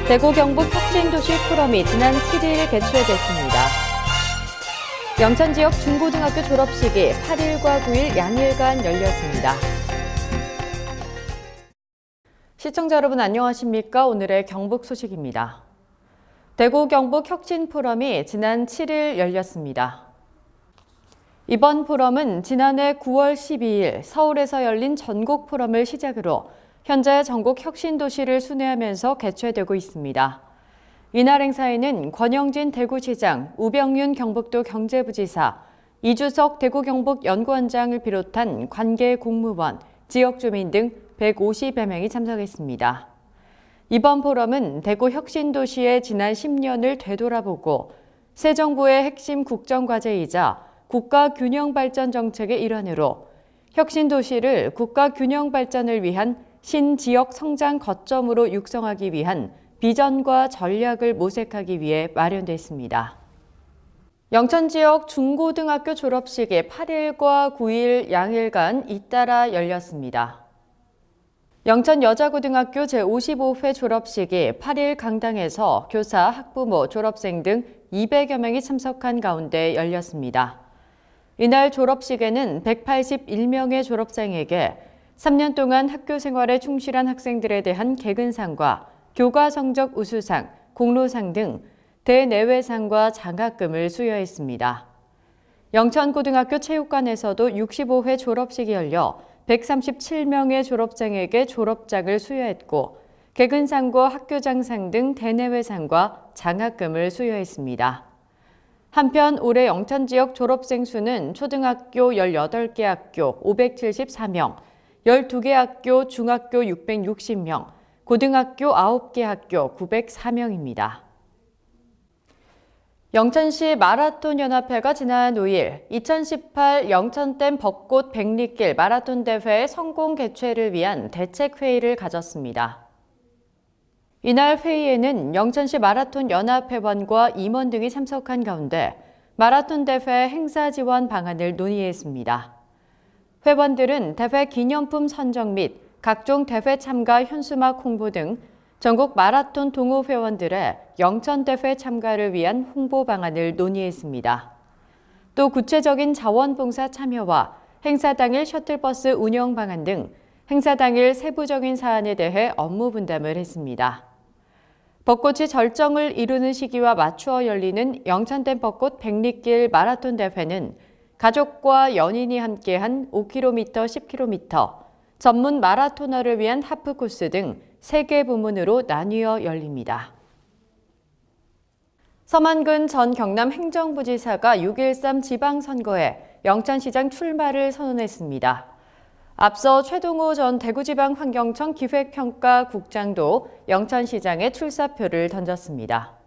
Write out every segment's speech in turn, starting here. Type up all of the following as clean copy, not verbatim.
대구 경북 혁신도시 포럼이 지난 7일 개최됐습니다. 영천 지역 중고등학교 졸업식이 8일과 9일 양일간 열렸습니다. 시청자 여러분 안녕하십니까? 오늘의 경북 소식입니다. 대구 경북 혁신 포럼이 지난 7일 열렸습니다. 이번 포럼은 지난해 9월 12일 서울에서 열린 전국 포럼을 시작으로 현재 전국 혁신도시를 순회하면서 개최되고 있습니다. 이날 행사에는 권영진 대구시장, 우병윤 경북도 경제부지사, 이주석 대구 경북 연구원장을 비롯한 관계 공무원, 지역 주민 등 150여 명이 참석했습니다. 이번 포럼은 대구 혁신도시의 지난 10년을 되돌아보고 새 정부의 핵심 국정과제이자 국가균형발전 정책의 일환으로 혁신도시를 국가균형발전을 위한 신지역 성장 거점으로 육성하기 위한 비전과 전략을 모색하기 위해 마련됐습니다. 영천 지역 중고등학교 졸업식이 8일과 9일 양일간 잇따라 열렸습니다. 영천 여자고등학교 제55회 졸업식이 8일 강당에서 교사, 학부모, 졸업생 등 200여 명이 참석한 가운데 열렸습니다. 이날 졸업식에는 181명의 졸업생에게 3년 동안 학교 생활에 충실한 학생들에 대한 개근상과 교과 성적 우수상, 공로상 등 대내외상과 장학금을 수여했습니다. 영천고등학교 체육관에서도 65회 졸업식이 열려 137명의 졸업생에게 졸업장을 수여했고 개근상과 학교장상 등 대내외상과 장학금을 수여했습니다. 한편 올해 영천 지역 졸업생 수는 초등학교 18개 학교 574명, 12개 학교 중학교 660명, 고등학교 9개 학교 904명입니다. 영천시 마라톤 연합회가 지난 5일 2018 영천댐 벚꽃 백리길 마라톤 대회 성공 개최를 위한 대책회의를 가졌습니다. 이날 회의에는 영천시 마라톤 연합회원과 임원 등이 참석한 가운데 마라톤 대회 행사 지원 방안을 논의했습니다. 회원들은 대회 기념품 선정 및 각종 대회 참가 현수막 홍보 등 전국 마라톤 동호 회원들의 영천 대회 참가를 위한 홍보 방안을 논의했습니다. 또 구체적인 자원봉사 참여와 행사 당일 셔틀버스 운영 방안 등 행사 당일 세부적인 사안에 대해 업무 분담을 했습니다. 벚꽃이 절정을 이루는 시기와 맞추어 열리는 영천댐 벚꽃 백리길 마라톤 대회는 가족과 연인이 함께한 5km, 10km, 전문 마라토너를 위한 하프 코스 등 3개 부문으로 나뉘어 열립니다. 서만근 전 경남 행정부지사가 6.13 지방선거에 영천시장 출마를 선언했습니다. 앞서 최동호 전 대구지방환경청 기획평가국장도 영천시장에 출사표를 던졌습니다.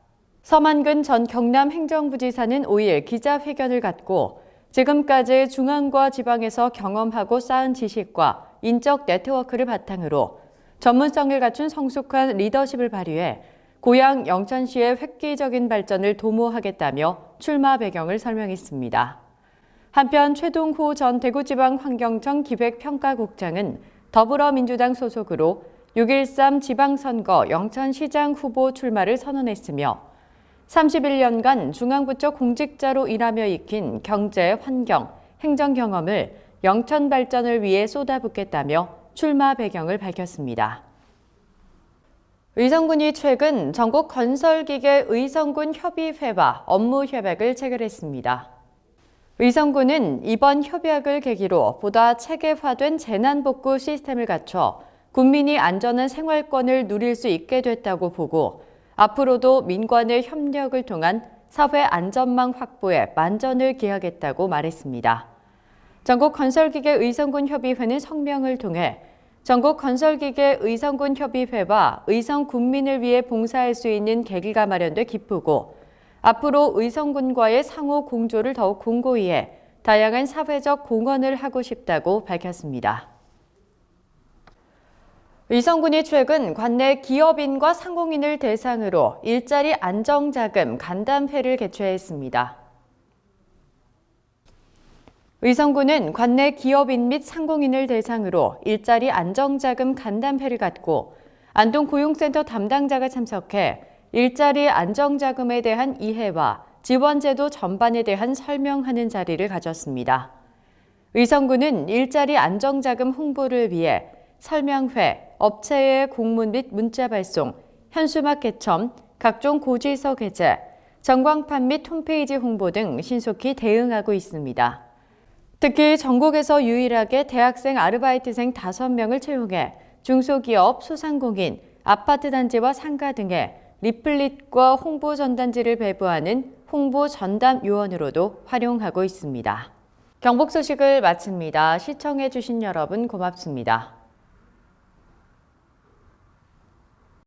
서만근 전 경남 행정부지사는 5일 기자회견을 갖고 지금까지 중앙과 지방에서 경험하고 쌓은 지식과 인적 네트워크를 바탕으로 전문성을 갖춘 성숙한 리더십을 발휘해 고향 영천시의 획기적인 발전을 도모하겠다며 출마 배경을 설명했습니다. 한편 최동호 전 대구지방환경청 기획평가국장은 더불어민주당 소속으로 6.13 지방선거 영천시장 후보 출마를 선언했으며 31년간 중앙부처 공직자로 일하며 익힌 경제, 환경, 행정 경험을 영천 발전을 위해 쏟아붓겠다며 출마 배경을 밝혔습니다. 의성군이 최근 전국 건설기계 의성군 협의회와 업무 협약을 체결했습니다. 의성군은 이번 협약을 계기로 보다 체계화된 재난복구 시스템을 갖춰 국민이 안전한 생활권을 누릴 수 있게 됐다고 보고 앞으로도 민관의 협력을 통한 사회 안전망 확보에 만전을 기하겠다고 말했습니다. 전국건설기계 의성군협의회는 성명을 통해 전국건설기계 의성군협의회와 의성 국민을 위해 봉사할 수 있는 계기가 마련돼 기쁘고 앞으로 의성군과의 상호 공조를 더욱 공고히 해 다양한 사회적 공헌을 하고 싶다고 밝혔습니다. 의성군이 최근 관내 기업인과 상공인을 대상으로 일자리 안정자금 간담회를 개최했습니다. 의성군은 관내 기업인 및 상공인을 대상으로 일자리 안정자금 간담회를 갖고 안동고용센터 담당자가 참석해 일자리 안정자금에 대한 이해와 지원제도 전반에 대한 설명하는 자리를 가졌습니다. 의성군은 일자리 안정자금 홍보를 위해 설명회, 업체의 공문 및 문자 발송, 현수막 개첨, 각종 고지서 게재, 전광판 및 홈페이지 홍보 등 신속히 대응하고 있습니다. 특히 전국에서 유일하게 대학생 아르바이트생 5명을 채용해 중소기업, 소상공인, 아파트 단지와 상가 등에 리플릿과 홍보 전단지를 배부하는 홍보 전담 요원으로도 활용하고 있습니다. 경북 소식을 마칩니다. 시청해 주신 여러분 고맙습니다.